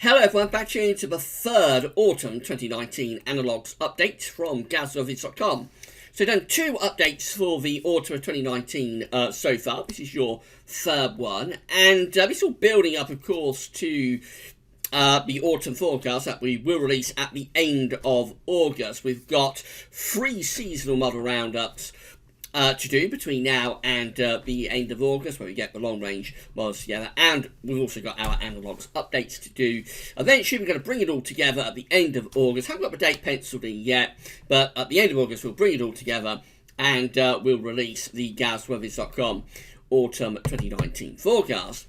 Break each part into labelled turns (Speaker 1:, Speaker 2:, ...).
Speaker 1: Hello everyone, back tuning into the third Autumn 2019 Analogues update from GWV.com. So done two updates for the Autumn of 2019 so far. This is your third one, and this is all building up, of course, to the autumn forecast that we will release at the end of August. We've got 3 seasonal model roundups to do between now and the end of August, where we get the long range models together, and we've also got our analogues updates to do. Eventually we're going to bring it all together at the end of August. Haven't got the date penciled in yet, but at the end of August we'll bring it all together and we'll release the GWV.com Autumn 2019 forecast.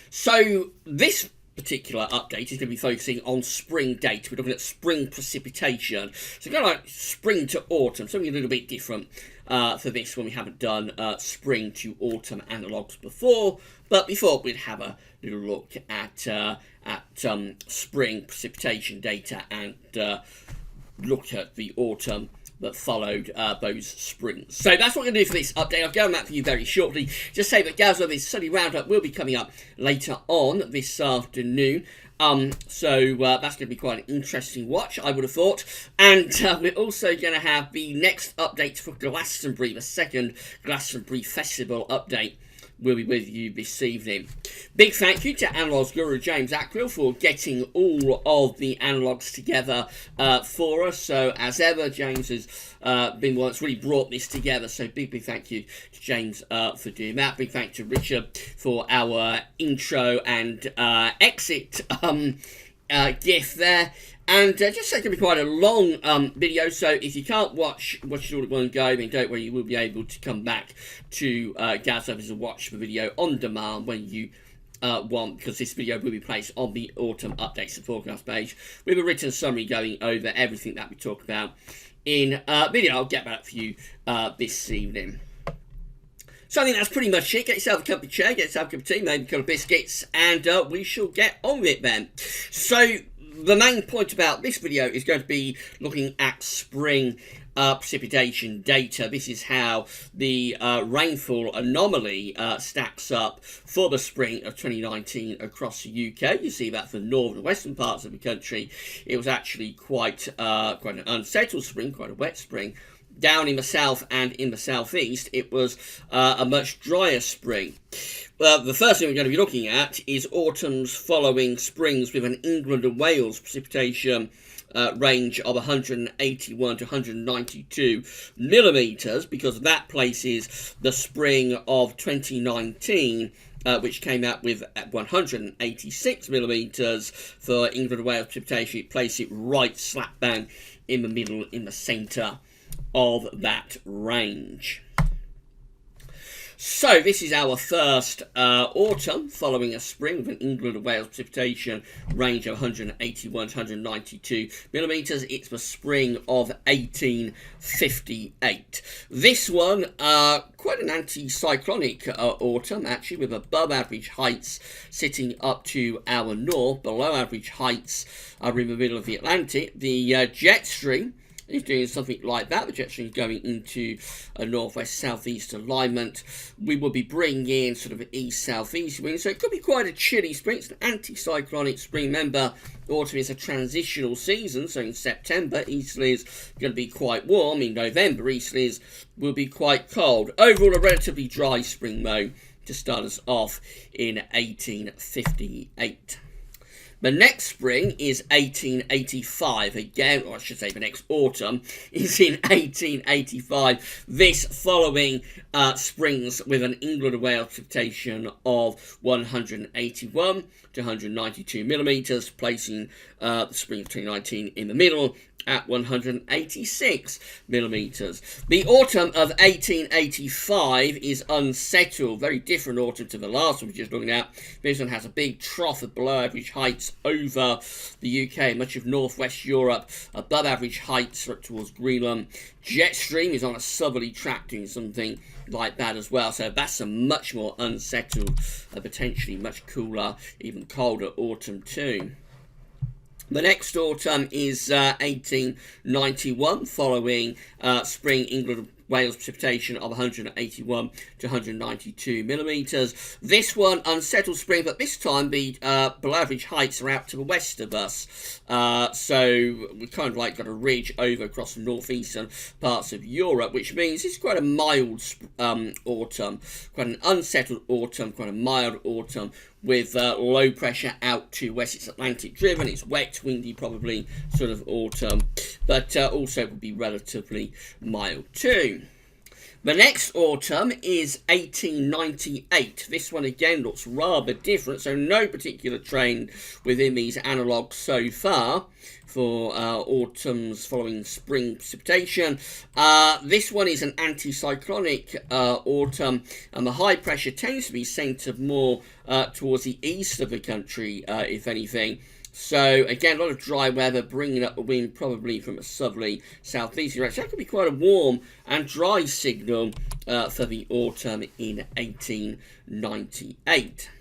Speaker 1: So this particular update is going to be focusing on spring data. We're looking at spring precipitation. So kind of like spring to autumn, something a little bit different for this one. We haven't done spring to autumn analogues before, but we thought we'd have a little look at spring precipitation data and look at the autumn that followed those springs. So that's what we're going to do for this update. I'll go on that for you very shortly. Just say that GWV's Sunny Roundup will be coming up later on this afternoon. So that's going to be quite an interesting watch, I would have thought. And we're also going to have the next update for Glastonbury, the second Glastonbury Festival update will be with you this evening. Big thank you to Analogues Guru James Ackrill for getting all of the analogues together for us. So as ever, James has been one that's really brought this together. So big thank you to James for doing that. Big thank you to Richard for our intro and exit GIF there. And just so it's going to be quite a long video, so if you can't watch it all at one go, then don't worry, you will be able to come back to GWV and watch the video on demand when you want, because this video will be placed on the autumn updates and forecast page with a written summary going over everything that we talk about in video. I'll get that for you this evening. So I think that's pretty much it. Get yourself a cup of chair, get yourself a cup of tea, maybe a couple of biscuits, and we shall get on with it then. So the main point about this video is going to be looking at spring precipitation data. This is how the rainfall anomaly stacks up for the spring of 2019 across the UK. You see that for the northern and western parts of the country, it was actually quite an unsettled spring, quite a wet spring. Down in the south and in the southeast, it was a much drier spring. Well, the first thing we're going to be looking at is autumns following springs with an England and Wales precipitation range of 181 to 192 millimetres, because that places the spring of 2019, which came out with 186 millimetres for England and Wales precipitation. It placed it right slap bang in the middle, in the centre of that range. So this is our first autumn following a spring with an England and Wales precipitation range of 181 to 192 millimetres. It's the spring of 1858. This one, quite an anticyclonic autumn, actually, with above average heights sitting up to our north, below average heights are in the middle of the Atlantic. The jet stream is doing something like that. The jet stream is going into a northwest-southeast alignment. We will be bringing in sort of east-southeast winds, so it could be quite a chilly spring. It's an anticyclonic spring. Remember, autumn is a transitional season, so in September, easterlies are going to be quite warm. In November, easterlies will be quite cold. Overall, a relatively dry spring, though, to start us off in 1858. The next spring is 1885 again, or I should say the next autumn is in 1885. This following springs with an England and Wales precipitation of 181 to 192 millimetres, placing the spring of 2019 in the middle at 186 millimetres. The autumn of 1885 is unsettled, very different autumn to the last one we're just looking at. This one has a big trough of below average heights over the UK, much of northwest Europe, above average heights up towards Greenland. Jet stream is on a southerly track doing something like that as well, so that's a much more unsettled, potentially much cooler, even colder autumn too. The next autumn is 1891, following spring England Wales precipitation of 181 to 192 millimetres. This one, unsettled spring, but this time the below average heights are out to the west of us. So we've kind of like got a ridge over across the northeastern parts of Europe, which means it's quite a mild autumn, quite an unsettled autumn, quite a mild autumn, with low pressure out to west. It's Atlantic driven, it's wet, windy probably sort of autumn, but also will be relatively mild too. The next autumn is 1898. This one again looks rather different, so no particular trend within these analogues so far for autumns following spring precipitation. This one is an anticyclonic autumn, and the high pressure tends to be centred more towards the east of the country, if anything. So again, a lot of dry weather, bringing up the wind probably from a southerly southeasterly direction. That could be quite a warm and dry signal for the autumn in 1898.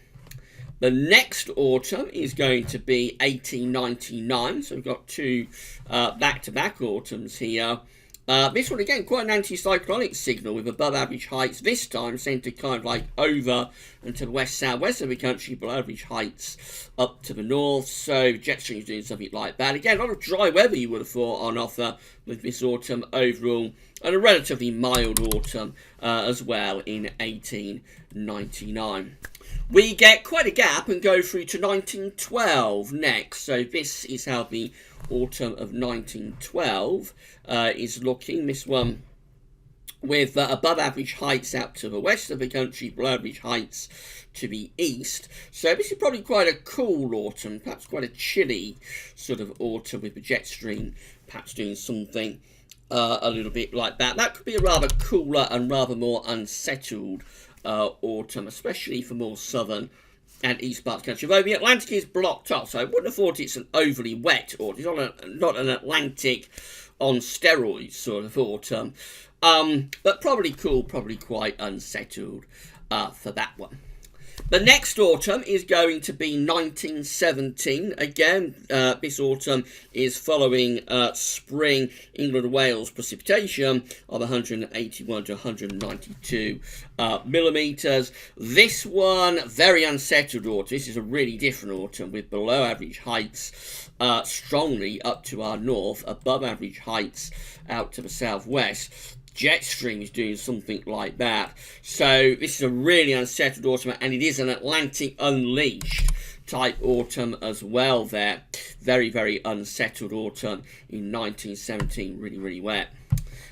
Speaker 1: The next autumn is going to be 1899. So we've got two back-to-back autumns here. This one again, quite an anticyclonic signal with above average heights. This time centred kind of like over and to the west-southwest of the country, below average heights up to the north. So jet stream's doing something like that. Again, a lot of dry weather you would have thought on offer with this autumn overall, and a relatively mild autumn as well in 1899. We get quite a gap and go through to 1912 next. So this is how the autumn of 1912 is looking. This one with above average heights out to the west of the country, below average heights to the east. So this is probably quite a cool autumn, perhaps quite a chilly sort of autumn, with the jet stream perhaps doing something a little bit like that. That could be a rather cooler and rather more unsettled autumn, especially for more southern and east parts of the country. Although the Atlantic is blocked off, so I wouldn't have thought it's an overly wet autumn. It's not an Atlantic on steroids sort of autumn. But probably cool, probably quite unsettled for that one. The next autumn is going to be 1917. Again, this autumn is following spring England and Wales precipitation of 181 to 192 millimetres. This one, very unsettled autumn. This is a really different autumn with below average heights strongly up to our north, above average heights out to the southwest. Jet stream is doing something like that. So this is a really unsettled autumn, and it is an Atlantic unleashed type autumn as well there. Very, very unsettled autumn in 1917, really, really wet.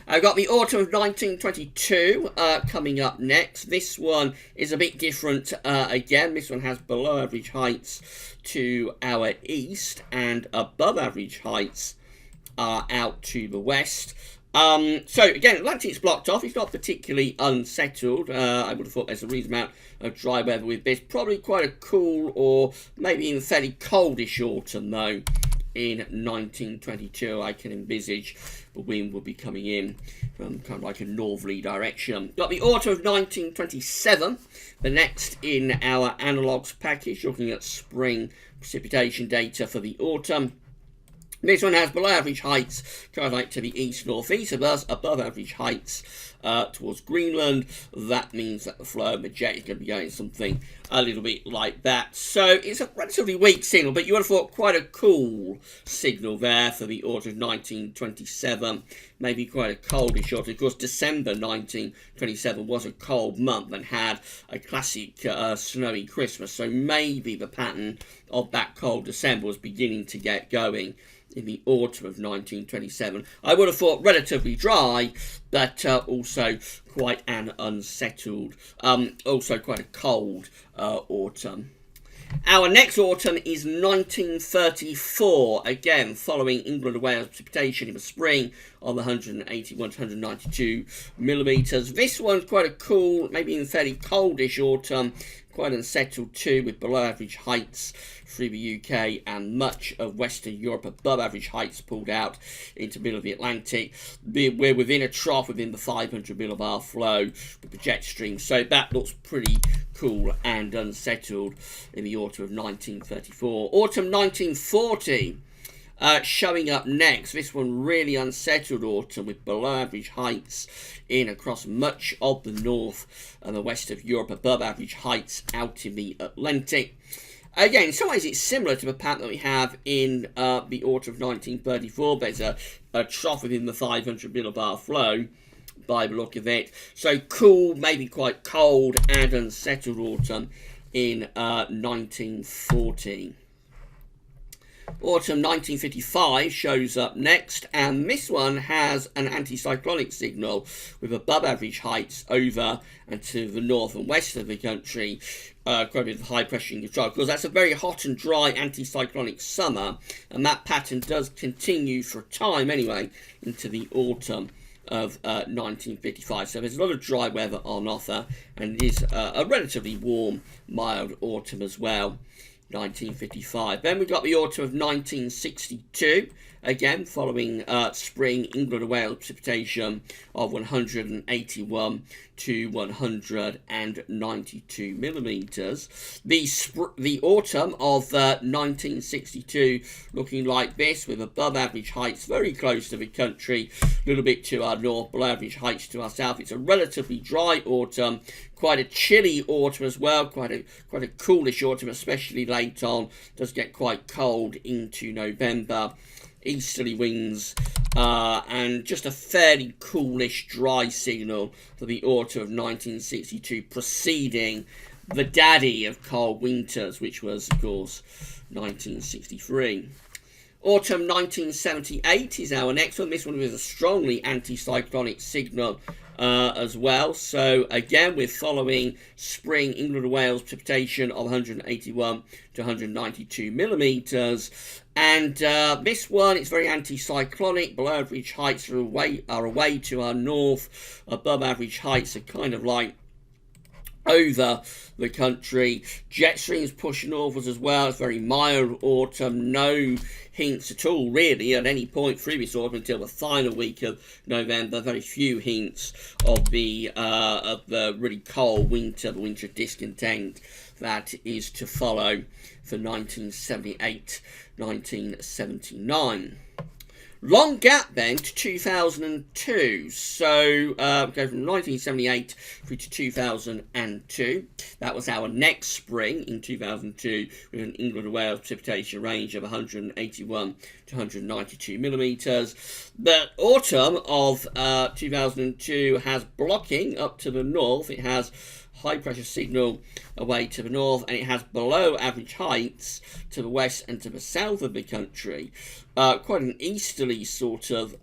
Speaker 1: I've got the autumn of 1922 coming up next. This one is a bit different again. This one has below average heights to our east and above average heights out to the west. So again, Atlantic's blocked off. It's not particularly unsettled. I would have thought there's a reasonable amount of dry weather with this. Probably quite a cool or maybe even fairly coldish autumn though in 1922. I can envisage the wind will be coming in from kind of like a northerly direction. Got the autumn of 1927, the next in our analogues package, looking at spring precipitation data for the autumn. This one has below average heights, kind of like to the east-northeast of us, above average heights towards Greenland. That means that the flow of the jet is going to be going something a little bit like that. So it's a relatively weak signal, but you would have thought quite a cool signal there for the autumn of 1927. Maybe quite a coldish autumn. Of course, December 1927 was a cold month and had a classic snowy Christmas. So maybe the pattern of that cold December was beginning to get going in the autumn of 1927. I would have thought relatively dry, but also quite an unsettled, also quite a cold autumn. Our next autumn is 1934, again following England and Wales precipitation in the spring of 181 to 192 millimetres. This one's quite a cool, maybe even fairly coldish autumn, quite unsettled too, with below average heights through the UK and much of Western Europe, above average heights pulled out into the middle of the Atlantic. We're within a trough within the 500 millibar flow with the jet stream, so that looks pretty cool and unsettled in the autumn of 1934. Autumn 1940. Showing up next, this one really unsettled autumn with below average heights in across much of the north and the west of Europe, above average heights out in the Atlantic. Again, in some ways it's similar to the pattern that we have in the autumn of 1934. There's a trough within the 500 millibar flow by the look of it. So cool, maybe quite cold and unsettled autumn in 1940. Autumn 1955 shows up next, and this one has an anticyclonic signal with above average heights over and to the north and west of the country, quite a bit of high pressure in control, because that's a very hot and dry anticyclonic summer, and that pattern does continue for a time anyway into the autumn of 1955. So there's a lot of dry weather on offer, and it is a relatively warm, mild autumn as well. 1955. Then we got the autumn of 1962, again following spring England and Wales precipitation of 181 to 192 millimetres. The autumn of 1962 looking like this, with above average heights very close to the country, a little bit to our north, below average heights to our south. It's a relatively dry autumn, quite a chilly autumn as well, quite a coolish autumn, especially late on. Does get quite cold into November. Easterly winds and just a fairly coolish dry signal for the autumn of 1962, preceding the daddy of cold winters, which was of course 1963. Autumn 1978 is our next one. This one was a strongly anticyclonic signal as well. So again, we're following spring England and Wales precipitation of 181 to 192 millimetres. And this one, it's very anticyclonic. Below average heights are away to our north. Above average heights are kind of like over the country. Jet streams push northwards as well. It's very mild autumn. No hints at all really at any point through this autumn until the final week of November. Very few hints of the really cold winter, the winter discontent that is to follow for 1978, 1979. Long gap then to 2002, so go from 1978 through to 2002. That was our next spring in 2002 with an England and Wales precipitation range of 181 to 192 millimetres. The autumn of 2002 has blocking up to the north. It has high pressure signal away to the north, and it has below average heights to the west and to the south of the country. Quite an easterly sort of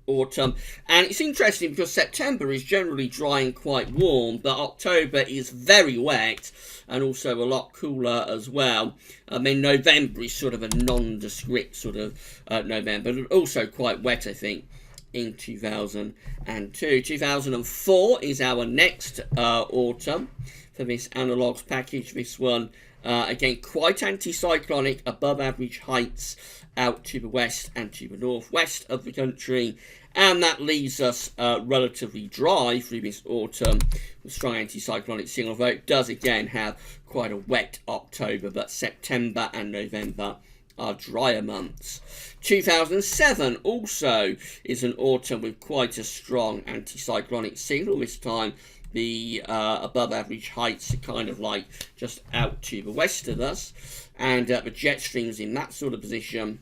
Speaker 1: autumn, and it's interesting because September is generally dry and quite warm, but October is very wet and also a lot cooler as well. And then November is sort of a nondescript sort of November, but also quite wet, I think, in 2002. 2004 is our next autumn for this analogues package. This one, again, quite anticyclonic, above average heights out to the west and to the northwest of the country. And that leaves us relatively dry through this autumn with strong anticyclonic signal, although it does again have quite a wet October, but September and November are drier months. 2007 also is an autumn with quite a strong anticyclonic signal. This time the above average heights are kind of like just out to the west of us, and the jet streams in that sort of position.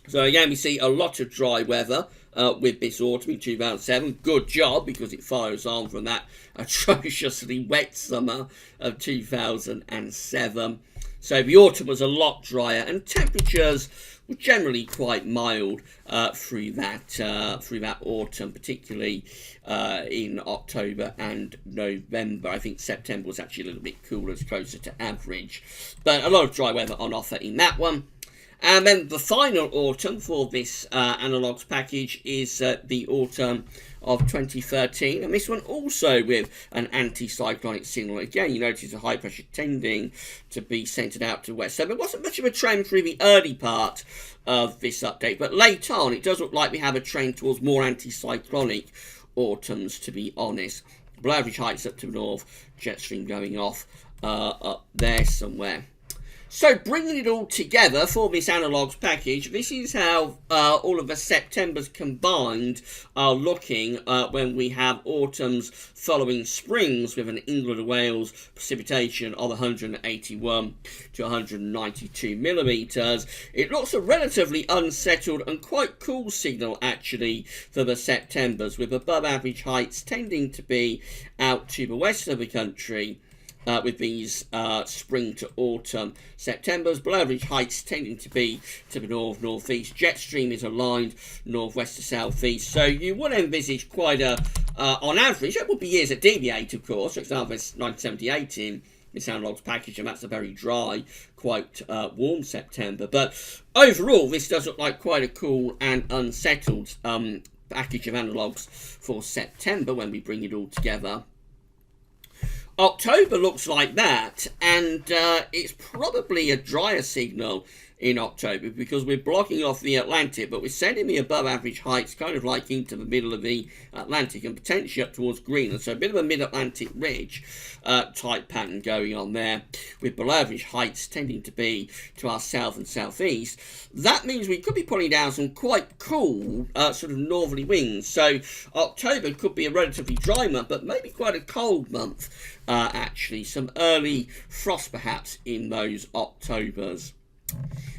Speaker 1: So again, we see a lot of dry weather with this autumn in 2007. Good job, because it follows on from that atrociously wet summer of 2007. So the autumn was a lot drier, and temperatures were generally quite mild through that autumn, particularly in October and November. I think September was actually a little bit cooler, it's closer to average, but a lot of dry weather on offer in that one. And then the final autumn for this analogues package is the autumn of 2013, and this one also with an anticyclonic signal. Again, you notice a high pressure tending to be centred out to west. So there wasn't much of a trend through the early part of this update, but late on it does look like we have a trend towards more anticyclonic autumns, to be honest. Below average heights up to the north, jet stream going off up there somewhere. So bringing it all together for this analogues package, this is how all of the Septembers combined are looking when we have autumns following springs with an England and Wales precipitation of 181 to 192 millimetres. It looks a relatively unsettled and quite cool signal actually for the Septembers, with above average heights tending to be out to the west of the country. With these spring to autumn Septembers, below average heights tending to be to the north-northeast. Jet stream is aligned northwest to southeast, so you would envisage quite a, on average, there would be years that deviate, of course. For example, it's 1978 in this analogues package, and that's a very dry, quite warm September. But overall, this does look like quite a cool and unsettled package of analogues for September when we bring it all together. October looks like that, and it's probably a drier signal in October because we're blocking off the Atlantic, but we're sending the above average heights kind of like into the middle of the Atlantic and potentially up towards Greenland. So a bit of a mid-Atlantic ridge type pattern going on there, with below average heights tending to be to our south and southeast. That means we could be pulling down some quite cool sort of northerly winds. So October could be a relatively dry month, but maybe quite a cold month actually. Some early frost perhaps in those Octobers.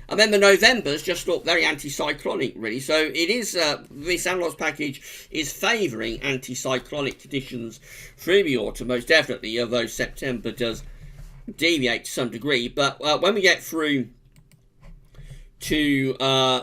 Speaker 1: And then the Novembers just look very anticyclonic, really. So it is, this analogues package is favouring anticyclonic conditions through the autumn, most definitely, although September does deviate to some degree. But when we get through to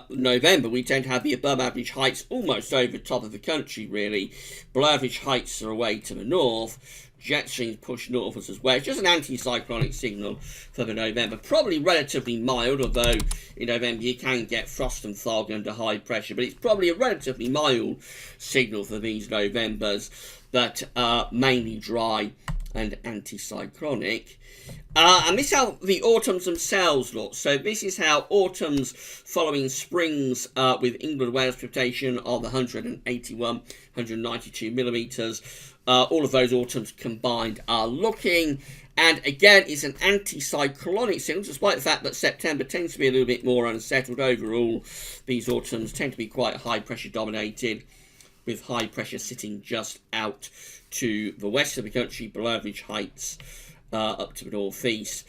Speaker 1: November, we tend to have the above average heights almost over the top of the country, really. Below average heights are away to the north. Jet streams push northwards as well. It's just an anticyclonic signal for the November. Probably relatively mild, although in November you can get frost and fog under high pressure. But it's probably a relatively mild signal for these Novembers, but mainly dry and anticyclonic. And this is how the autumns themselves look. So this is how autumns following springs with England and Wales precipitation of 181, 192 millimetres. All of those autumns combined are looking. And again, it's an anticyclonic signal, despite the fact that September tends to be a little bit more unsettled overall. These autumns tend to be quite high pressure dominated, with high pressure sitting just out to the west of the country, below average heights up to the northeast.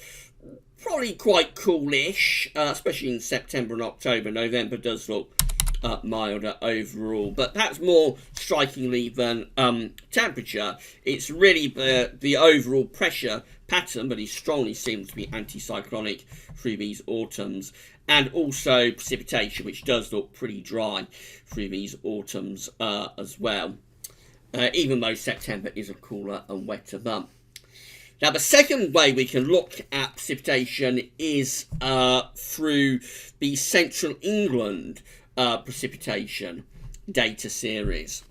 Speaker 1: Probably quite coolish, especially in September and October. November does look milder overall, but perhaps more strikingly than temperature, it's really the overall pressure pattern that is strongly seems to be anticyclonic through these autumns, and also precipitation, which does look pretty dry through these autumns as well, even though September is a cooler and wetter month. Now, the second way we can look at precipitation is through the Central England precipitation data series.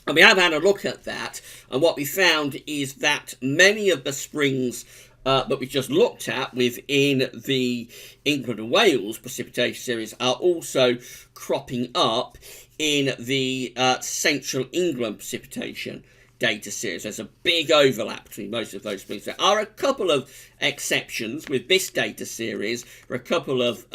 Speaker 1: And we have had a look at that, and what we found is that many of the springs that we just looked at within the England and Wales precipitation series are also cropping up in the Central England precipitation data series. There's a big overlap between most of those springs. There are a couple of exceptions with this data series. There are a couple of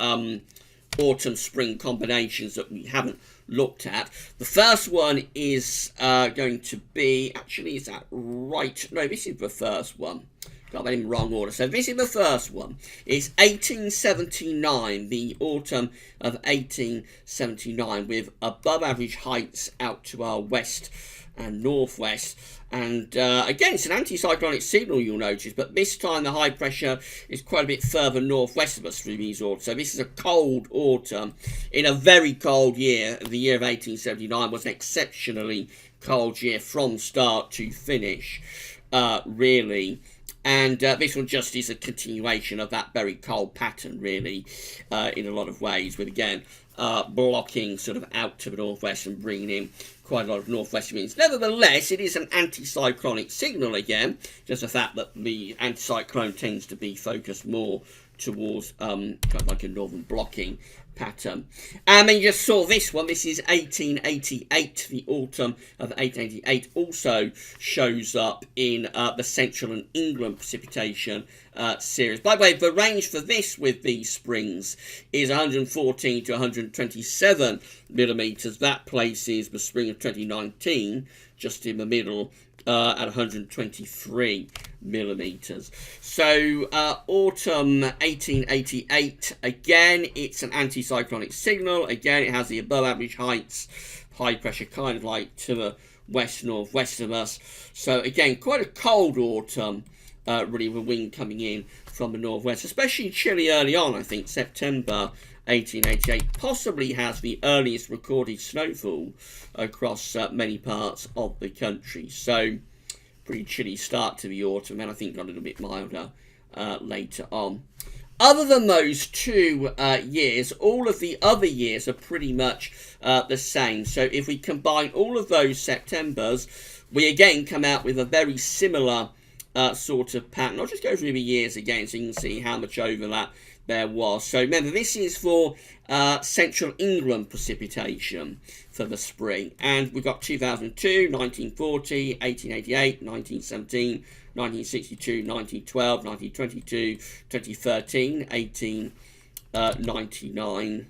Speaker 1: autumn-spring combinations that we haven't looked at. The first one is going to be, actually, is that right? No, this is the first one. Got that in the wrong order. So this is the first one. It's 1879, the autumn of 1879, with above average heights out to our west and northwest. And again, it's an anticyclonic signal, you'll notice, but this time the high pressure is quite a bit further northwest of us through these autumns. So this is a cold autumn in a very cold year. The year of 1879 was an exceptionally cold year from start to finish, really. And this one just is a continuation of that very cold pattern, really, in a lot of ways, with, again, blocking sort of out to the northwest and bringing in quite a lot of northwest winds. Nevertheless, it is an anticyclonic signal again, just the fact that the anticyclone tends to be focused more towards kind of like a northern blocking pattern. And then you just saw this one. This is 1888. The autumn of 1888 also shows up in the Central and England precipitation series. By the way, the range for this with these springs is 114 to 127 millimeters. That places the spring of 2019 just in the middle at 123 millimeters. So autumn 1888, again, it's an anticyclonic signal. Again, it has the above average heights, high pressure kind of like to the west-northwest of us. So again, quite a cold autumn, really, with wind coming in from the northwest, especially chilly early on. I think September 1888 possibly has the earliest recorded snowfall across many parts of the country. So pretty chilly start to the autumn, and I think got a little bit milder later on. Other than those 2 years, all of the other years are pretty much the same. So if we combine all of those Septembers, we again come out with a very similar sort of pattern. I'll just go through the years again so you can see how much overlap there was. So remember, this is for Central England precipitation for the spring. And we've got 2002, 1940, 1888, 1917, 1962, 1912, 1922, 2013, 1899,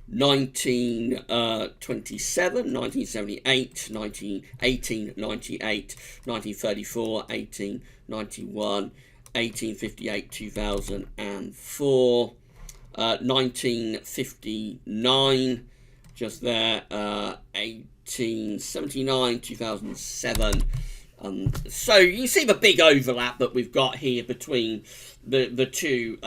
Speaker 1: 1927, 1978, 1898, 1934, 1891, 1858, 2004, 1959, just there, 1879, 2007. So you can see the big overlap that we've got here between the 2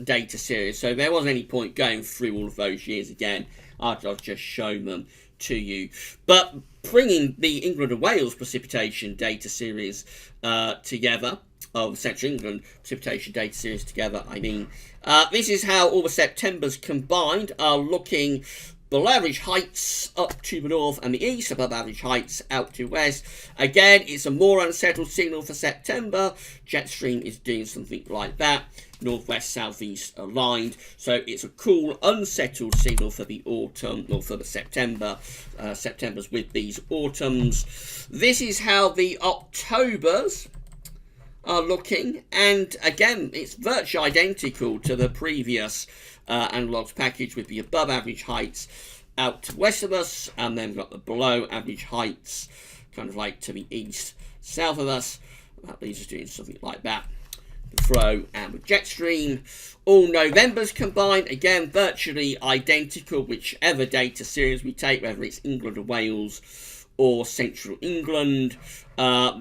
Speaker 1: data series. So there wasn't any point going through all of those years again. I've just shown them to you. But bringing the England and Wales precipitation data series together, of Central England precipitation data series together, I mean, this is how all the Septembers combined are looking. Below average heights up to the north and the east, above average heights out to west. Again, it's a more unsettled signal for September. Jet stream is doing something like that. Northwest, southeast aligned. So it's a cool, unsettled signal for the autumn, or for the Septembers with these autumns. This is how the Octobers are looking, and again, it's virtually identical to the previous analogues package with the above average heights out to west of us, and then we've got the below average heights kind of like to the east south of us. That leaves us doing something like that. The throw and with jet stream. All Novembers combined, again virtually identical whichever data series we take, whether it's England or Wales or Central England.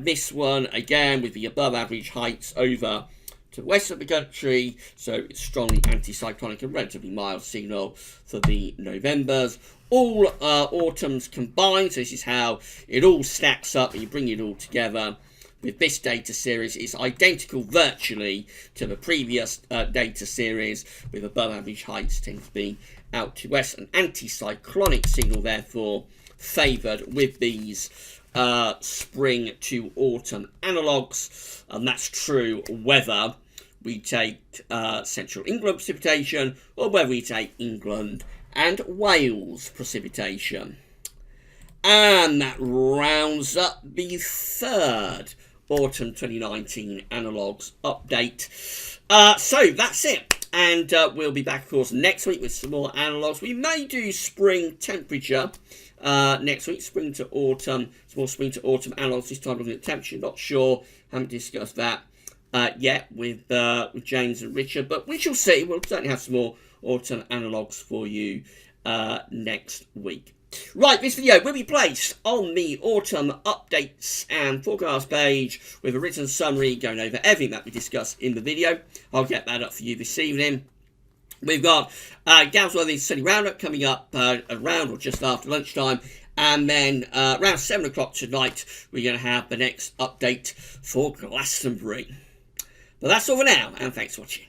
Speaker 1: This one again with the above average heights over to the west of the country, so it's strongly anticyclonic and relatively mild signal for the Novembers. All autumns combined, so this is how it all stacks up and you bring it all together. With this data series, it's identical virtually to the previous data series, with above average heights tend to be out to west. An anticyclonic signal therefore favoured with these spring to autumn analogues, and that's true whether we take Central England precipitation or whether we take England and Wales precipitation. And that rounds up the 3rd autumn 2019 analogues update. So that's it, and we'll be back of course next week with some more analogues. We may do spring temperature next week, spring to autumn, some more spring to autumn analogues, this time looking at temperature. Not sure, haven't discussed that yet with James and Richard, but we shall see. We'll certainly have some more autumn analogues for you next week. Right, this video will be placed on the autumn updates and forecast page with a written summary going over everything that we discussed in the video. I'll get that up for you this evening. We've got Galsworthy's Sunny Roundup coming up around or just after lunchtime. And then around 7 o'clock tonight, we're going to have the next update for Glastonbury. But that's all for now, and thanks for watching.